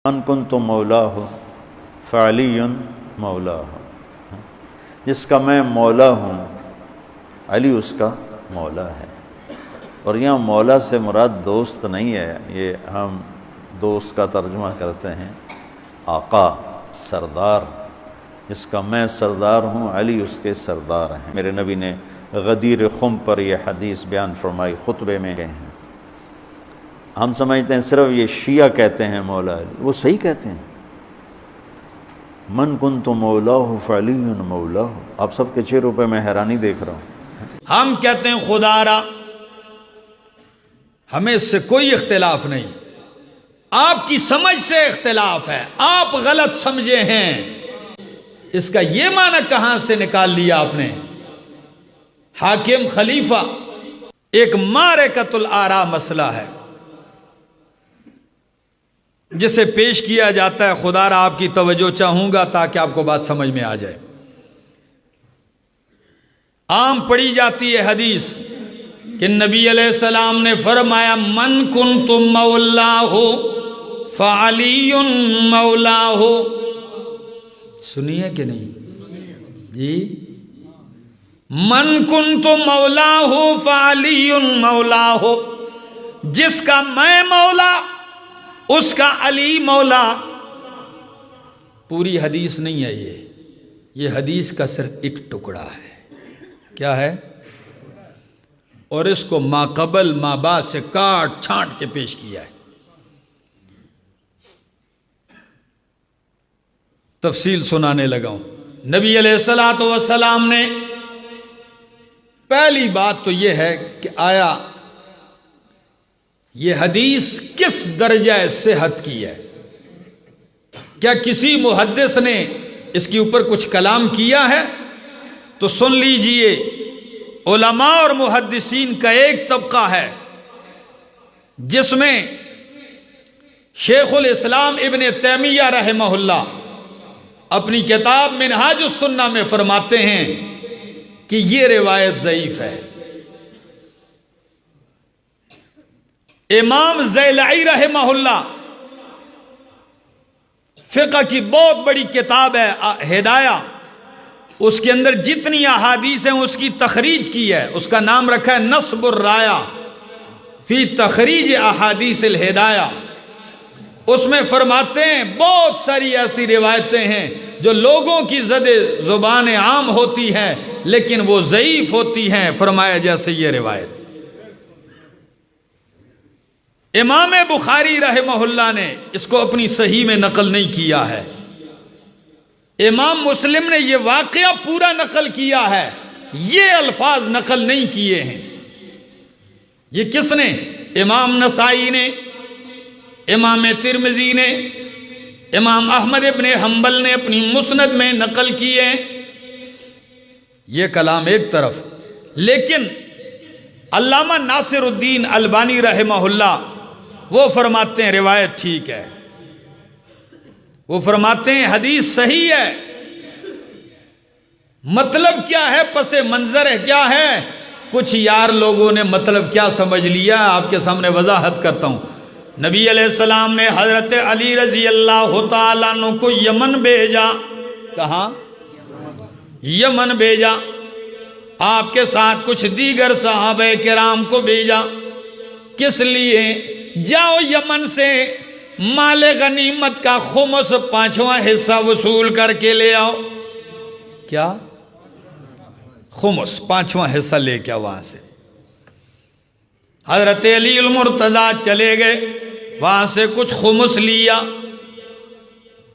من کنت مولاہ فعلی مولاہ، جس کا میں مولا ہوں علی اس کا مولا ہے۔ اور یہاں مولا سے مراد دوست نہیں ہے، یہ ہم دوست کا ترجمہ کرتے ہیں آقا، سردار، جس کا میں سردار ہوں علی اس کے سردار ہیں۔ میرے نبی نے غدیر خم پر یہ حدیث بیان فرمائی، خطبے میں گئے ہیں۔ ہم سمجھتے ہیں صرف یہ شیعہ کہتے ہیں مولا علی، وہ صحیح کہتے ہیں۔ من کنت مولاہ فعلی مولاہ۔ آپ سب کے چہروں پہ میں حیرانی دیکھ رہا ہوں۔ ہم کہتے ہیں خدا را، ہمیں اس سے کوئی اختلاف نہیں، آپ کی سمجھ سے اختلاف ہے، آپ غلط سمجھے ہیں۔ اس کا یہ معنی کہاں سے نکال لیا آپ نے؟ حاکم خلیفہ ایک معرکۃ الآراء مسئلہ ہے جسے پیش کیا جاتا ہے۔ خدا را آپ کی توجہ چاہوں گا تاکہ آپ کو بات سمجھ میں آ جائے۔ عام پڑھی جاتی ہے حدیث کہ نبی علیہ السلام نے فرمایا من کنت مولاہ فعلی مولاہ۔ سنیے کہ نہیں جی؟ من کنت مولاہ فعلی مولاہ، جس کا میں مولا اس کا علی مولا۔ پوری حدیث نہیں ہے یہ حدیث کا صرف ایک ٹکڑا ہے۔ کیا ہے؟ اور اس کو ما قبل ما بعد سے کاٹ چھانٹ کے پیش کیا ہے۔ تفصیل سنانے لگا ہوں۔ نبی علیہ السلام نے پہلی بات تو یہ ہے کہ آیا یہ حدیث کس درجہ صحت کی ہے؟ کیا کسی محدث نے اس کے اوپر کچھ کلام کیا ہے؟ تو سن لیجئے، علماء اور محدثین کا ایک طبقہ ہے جس میں شیخ الاسلام ابن تیمیہ رحمہ اللہ اپنی کتاب منہاج السنہ میں فرماتے ہیں کہ یہ روایت ضعیف ہے۔ امام زیلعی رحمہ اللہ فقہ کی بہت بڑی کتاب ہے ہدایہ، اس کے اندر جتنی احادیث ہیں اس کی تخریج کی ہے، اس کا نام رکھا ہے نصب الرایہ فی تخریج احادیث الہدایہ۔ اس میں فرماتے ہیں بہت ساری ایسی روایتیں ہیں جو لوگوں کی زد زبان عام ہوتی ہیں لیکن وہ ضعیف ہوتی ہیں، فرمایا جیسے یہ روایت۔ امام بخاری رحمہ اللہ نے اس کو اپنی صحیح میں نقل نہیں کیا ہے۔ امام مسلم نے یہ واقعہ پورا نقل کیا ہے، یہ الفاظ نقل نہیں کیے ہیں۔ یہ کس نے؟ امام نسائی نے، امام ترمذی نے، امام احمد ابن حنبل نے اپنی مسند میں نقل کیے۔ یہ کلام ایک طرف، لیکن علامہ ناصر الدین البانی رحمہ اللہ وہ فرماتے ہیں روایت ٹھیک ہے، وہ فرماتے ہیں حدیث صحیح ہے۔ مطلب کیا ہے؟ پس منظر ہے کیا ہے؟ کچھ یار لوگوں نے مطلب کیا سمجھ لیا، آپ کے سامنے وضاحت کرتا ہوں۔ نبی علیہ السلام نے حضرت علی رضی اللہ تعالیٰ عنہ کو یمن بھیجا۔ کہاں؟ یمن بھیجا۔ آپ کے ساتھ کچھ دیگر صحابہ کرام کو بھیجا۔ کس لیے؟ جاؤ یمن سے مال غنیمت کا خمس 5واں حصہ وصول کر کے لے آؤ۔ کیا؟ خمس 5واں حصہ لے کے آؤ وہاں سے۔ حضرت علی المرتضیٰ چلے گئے، وہاں سے کچھ خمس لیا،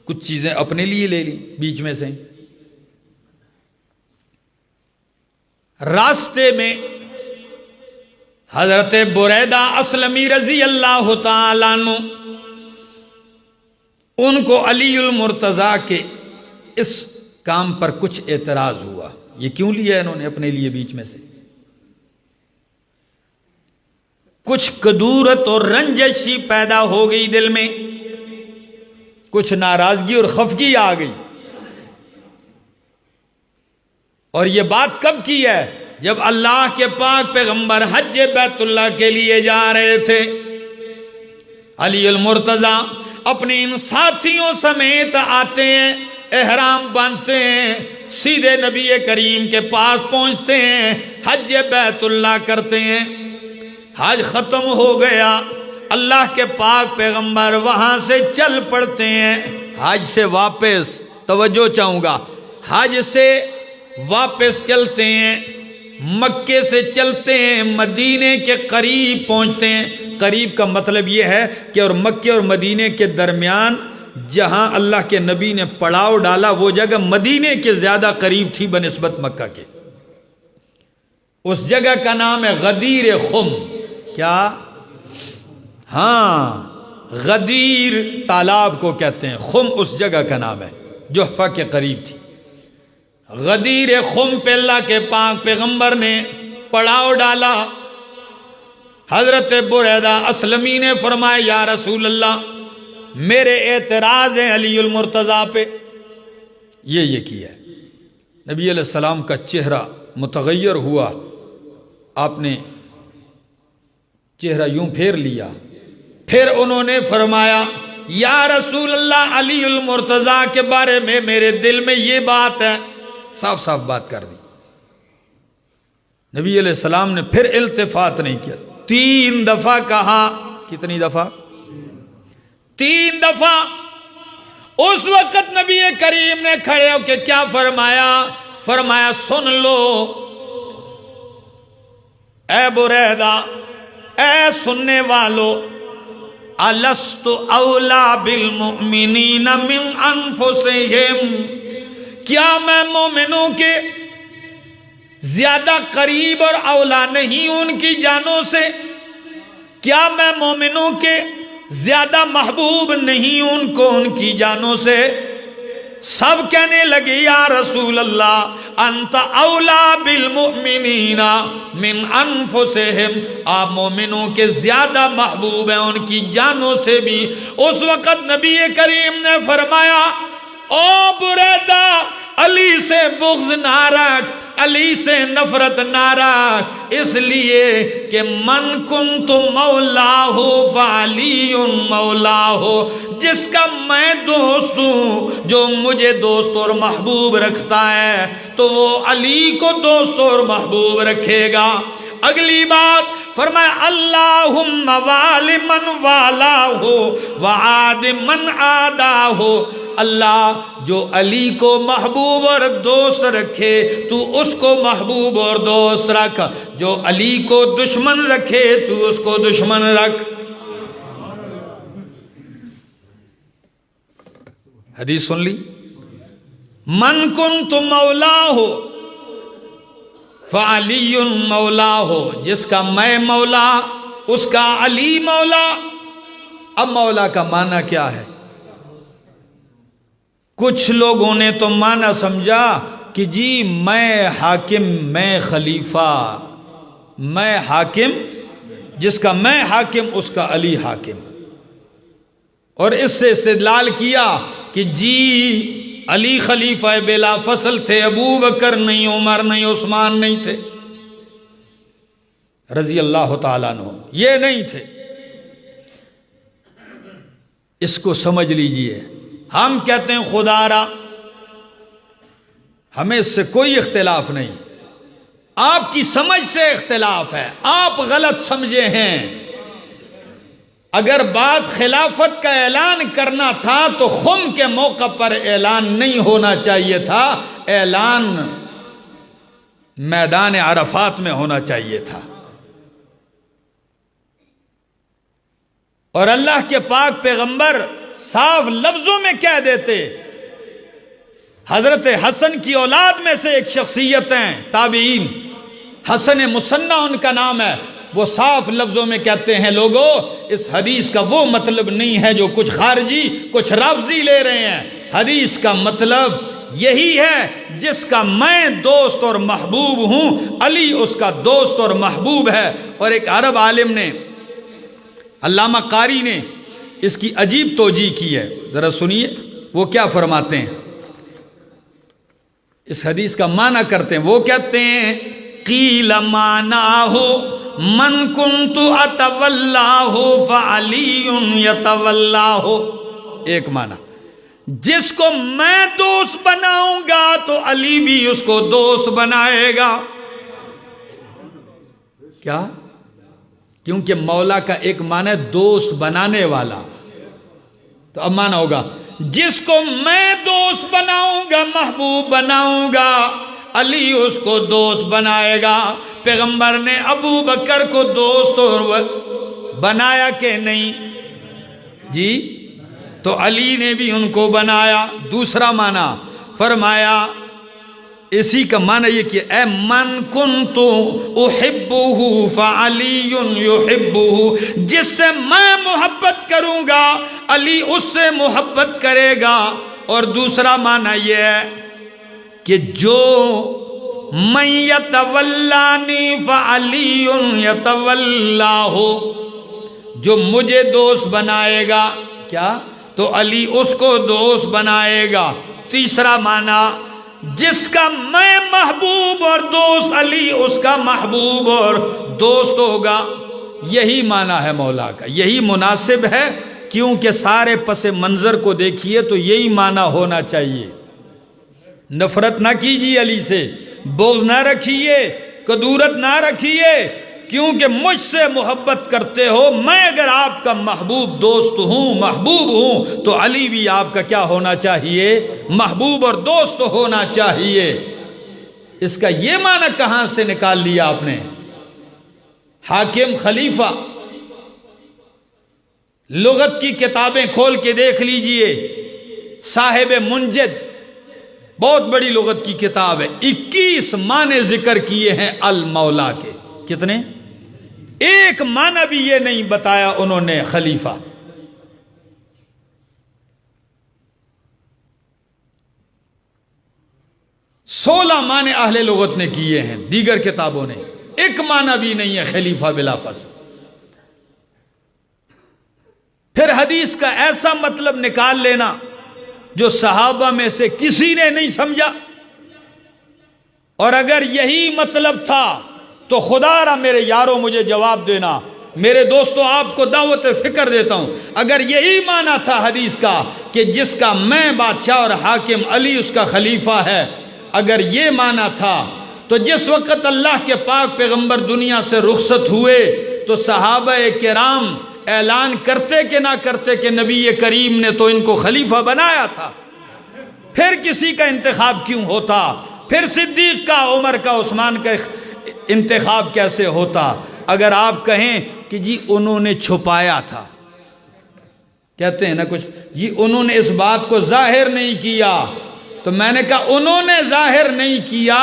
کچھ چیزیں اپنے لیے لے لی بیچ میں سے۔ راستے میں حضرت بریدہ اسلمی رضی اللہ تعالیٰ عنہ، ان کو علی المرتضیٰ کے اس کام پر کچھ اعتراض ہوا۔ یہ کیوں لیا انہوں نے اپنے لیے بیچ میں سے؟ کچھ کدورت اور رنجشی پیدا ہو گئی دل میں، کچھ ناراضگی اور خفگی آ گئی۔ اور یہ بات کب کی ہے؟ جب اللہ کے پاک پیغمبر حج بیت اللہ کے لیے جا رہے تھے۔ علی المرتضیٰ اپنے ان ساتھیوں سمیت آتے ہیں، احرام باندھتے ہیں، سیدھے نبی کریم کے پاس پہنچتے ہیں، حج بیت اللہ کرتے ہیں۔ حج ختم ہو گیا، اللہ کے پاک پیغمبر وہاں سے چل پڑتے ہیں۔ حج سے واپس، توجہ چاہوں گا، حج سے واپس چلتے ہیں، مکے سے چلتے ہیں، مدینے کے قریب پہنچتے ہیں۔ قریب کا مطلب یہ ہے کہ اور مکے اور مدینے کے درمیان جہاں اللہ کے نبی نے پڑاؤ ڈالا وہ جگہ مدینے کے زیادہ قریب تھی بنسبت مکہ کے۔ اس جگہ کا نام ہے غدیر خم۔ کیا؟ ہاں، غدیر تالاب کو کہتے ہیں، خم اس جگہ کا نام ہے، جحفہ کے قریب تھی۔ غدیر خم پہ اللہ کے پاک پیغمبر نے پڑاؤ ڈالا۔ حضرت بریدہ اسلمی نے فرمایا یا رسول اللہ، میرے اعتراض ہیں علی المرتضیٰ پہ۔ یہ کیا ہے۔ نبی علیہ السلام کا چہرہ متغیر ہوا، آپ نے چہرہ یوں پھیر لیا، پھر انہوں نے فرمایا یا رسول اللہ، علی المرتضیٰ کے بارے میں میرے دل میں یہ بات ہے۔ صاف صاف بات کر دی۔ نبی علیہ السلام نے پھر التفات نہیں کیا، 3 دفعہ کہا۔ کتنی دفعہ؟ 3 دفعہ۔ اس وقت نبی کریم نے کھڑے ہو کے کیا فرمایا؟ فرمایا سن لو اے بریدہ، اے سننے والو، الست اولا بالمؤمنین من انفسہم، کیا میں مومنوں کے زیادہ قریب اور اولا نہیں ہوں ان کی جانوں سے؟ کیا میں مومنوں کے زیادہ محبوب نہیں ہوں ان کو ان کی جانوں سے؟ سب کہنے لگے یا رسول اللہ انت اولا بالمؤمنین من انفسہم، آپ مومنوں کے زیادہ محبوب ہیں ان کی جانوں سے بھی۔ اس وقت نبی کریم نے فرمایا او بریدہ، علی سے بغض نہ رکھ، علی سے نفرت نہ رکھ، اس لیے کہ من کنت مولاہ فعلی مولاہ، جس کا میں دوست ہوں، جو مجھے دوست اور محبوب رکھتا ہے تو وہ علی کو دوست اور محبوب رکھے گا۔ اگلی بات فرمایا اللہم والی من والاہ وعاد من عاداہ، اللہ جو علی کو محبوب اور دوست رکھے تو اس کو محبوب اور دوست رکھ، جو علی کو دشمن رکھے تو اس کو دشمن رکھ۔ حدیث سن لی، من کنت مولاہ فعلی مولاہ، جس کا میں مولا اس کا علی مولا۔ اب مولا کا معنی کیا ہے؟ کچھ لوگوں نے تو معنی سمجھا کہ جی میں حاکم، میں خلیفہ، میں حاکم، جس کا میں حاکم اس کا علی حاکم، اور اس سے استدلال کیا کہ جی علی خلیفہ بلا فصل تھے، ابو بکر نہیں، عمر نہیں، عثمان نہیں تھے رضی اللہ تعالیٰ عنہ، یہ نہیں تھے۔ اس کو سمجھ لیجئے، ہم کہتے ہیں خدا را، ہمیں اس سے کوئی اختلاف نہیں، آپ کی سمجھ سے اختلاف ہے، آپ غلط سمجھے ہیں۔ اگر بات خلافت کا اعلان کرنا تھا تو خم کے موقع پر اعلان نہیں ہونا چاہیے تھا، اعلان میدان عرفات میں ہونا چاہیے تھا۔ اور اللہ کے پاک پیغمبر صاف لفظوں میں کہہ دیتے، حضرت حسن کی اولاد میں سے ایک شخصیت ہیں تابعین، حسن مصنع ان کا نام ہے، وہ صاف لفظوں میں کہتے ہیں لوگوں اس حدیث کا وہ مطلب نہیں ہے جو کچھ خارجی کچھ رافضی لے رہے ہیں، حدیث کا مطلب یہی ہے جس کا میں دوست اور محبوب ہوں، علی اس کا دوست اور محبوب ہے۔ اور ایک عرب عالم نے، علامہ قاری نے اس کی عجیب توجیہ کی ہے، ذرا سنیے وہ کیا فرماتے ہیں، اس حدیث کا معنی کرتے ہیں۔ وہ کہتے ہیں قیل معناہ من کنت اتولاہ فعلی یتولاہ، ایک معنی، جس کو میں دوست بناؤں گا تو علی بھی اس کو دوست بنائے گا. کیا؟ کیونکہ مولا کا ایک معنی ہے دوست بنانے والا. تو اب معنی ہوگا جس کو میں دوست بناؤں گا، محبوب بناؤں گا، علی اس کو دوست بنائے گا. پیغمبر نے ابو بکر کو دوست بنایا کہ نہیں؟ جی، تو علی نے بھی ان کو بنایا. دوسرا معنی فرمایا، اسی کا معنی یہ کہ اے من کنت احبہ فعلی یحبہ، جس سے میں محبت کروں گا علی اس سے محبت کرے گا. اور دوسرا معنی یہ ہے کہ جو من یتولانی فعلی یتولاہ، جو مجھے دوست بنائے گا کیا تو علی اس کو دوست بنائے گا. تیسرا معنی جس کا میں محبوب اور دوست، علی اس کا محبوب اور دوست ہوگا. یہی معنی ہے مولا کا، یہی مناسب ہے، کیونکہ سارے پس منظر کو دیکھیے تو یہی معنی ہونا چاہیے. نفرت نہ کیجیے علی سے، بغض نہ رکھیے، کدورت نہ رکھیے، کیونکہ مجھ سے محبت کرتے ہو. میں اگر آپ کا محبوب دوست ہوں، محبوب ہوں، تو علی بھی آپ کا کیا ہونا چاہیے؟ محبوب اور دوست ہونا چاہیے. اس کا یہ معنی کہاں سے نکال لیا آپ نے؟ حاکم خلیفہ، لغت کی کتابیں کھول کے دیکھ لیجئے. صاحب منجد، بہت بڑی لغت کی کتاب ہے، 21 معنی ذکر کیے ہیں المولا کے. کتنے؟ ایک معنی بھی یہ نہیں بتایا انہوں نے خلیفہ. سولہ معنی اہل لغت نے کیے ہیں دیگر کتابوں نے، ایک معنی بھی نہیں ہے خلیفہ بلا فصل. پھر حدیث کا ایسا مطلب نکال لینا جو صحابہ میں سے کسی نے نہیں سمجھا. اور اگر یہی مطلب تھا تو خدا را میرے یاروں مجھے جواب دینا، میرے دوستوں آپ کو دعوت فکر دیتا ہوں. اگر یہی معنی تھا حدیث کا کہ جس کا میں بادشاہ اور حاکم علی اس کا خلیفہ ہے، اگر یہ معنی تھا تو جس وقت اللہ کے پاک پیغمبر دنیا سے رخصت ہوئے تو صحابہ کرام اعلان کرتے کہ نہ کرتے کہ نبی کریم نے تو ان کو خلیفہ بنایا تھا. پھر کسی کا انتخاب کیوں ہوتا؟ پھر صدیق کا، عمر کا، عثمان کا انتخاب کیسے ہوتا؟ اگر آپ کہیں کہ جی انہوں نے چھپایا تھا، کہتے ہیں نا کچھ، جی انہوں نے اس بات کو ظاہر نہیں کیا، تو میں نے کہا انہوں نے ظاہر نہیں کیا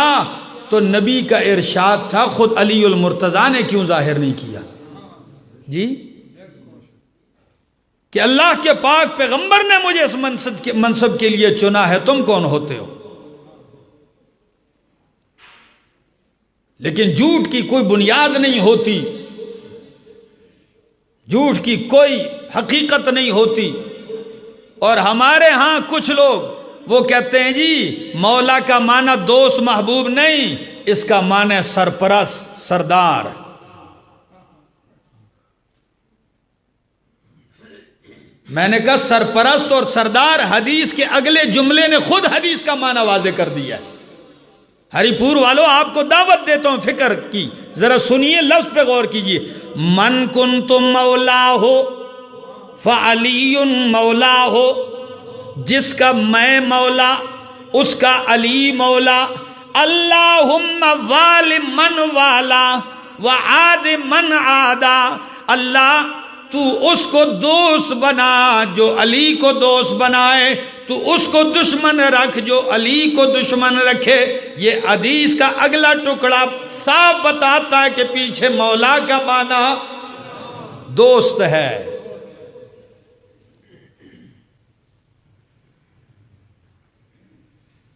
تو نبی کا ارشاد تھا، خود علی المرتضیٰ نے کیوں ظاہر نہیں کیا؟ جی کہ اللہ کے پاک پیغمبر نے مجھے اس منصب کے لیے چنا ہے، تم کون ہوتے ہو؟ لیکن جھوٹ کی کوئی بنیاد نہیں ہوتی، جھوٹ کی کوئی حقیقت نہیں ہوتی. اور ہمارے ہاں کچھ لوگ وہ کہتے ہیں جی مولا کا معنی دوست محبوب نہیں، اس کا معنی سرپرست، سردار. میں نے کہا سرپرست اور سردار حدیث کے اگلے جملے نے خود حدیث کا معنی واضح کر دیا ہے. ہری پور والوں آپ کو دعوت دیتا ہوں فکر کی، ذرا سنیے، لفظ پہ غور کیجئے. من کنت مولاہ فعلی مولاہ، جس کا میں مولا اس کا علی مولا. اللہم والی من والا وعاد من عادا، اللہ تو اس کو دوست بنا جو علی کو دوست بنائے، تو اس کو دشمن رکھ جو علی کو دشمن رکھے. یہ حدیث کا اگلا ٹکڑا صاف بتاتا ہے کہ پیچھے مولا کا معنی دوست ہے.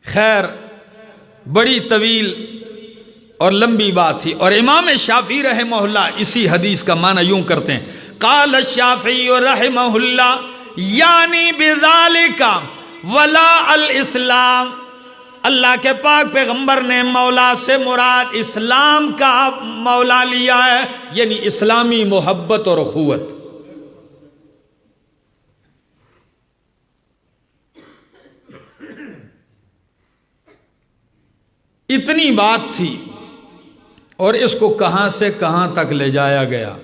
خیر، بڑی طویل اور لمبی بات تھی. اور امام شافعی رحمہ اللہ اسی حدیث کا معنی یوں کرتے ہیں، قال الشافعی رحمہ اللہ یعنی بذالک ولا الاسلام. اللہ کے پاک پیغمبر نے مولا سے مراد اسلام کا مولا لیا ہے، یعنی اسلامی محبت اور اخوت. اتنی بات تھی اور اس کو کہاں سے کہاں تک لے جایا گیا.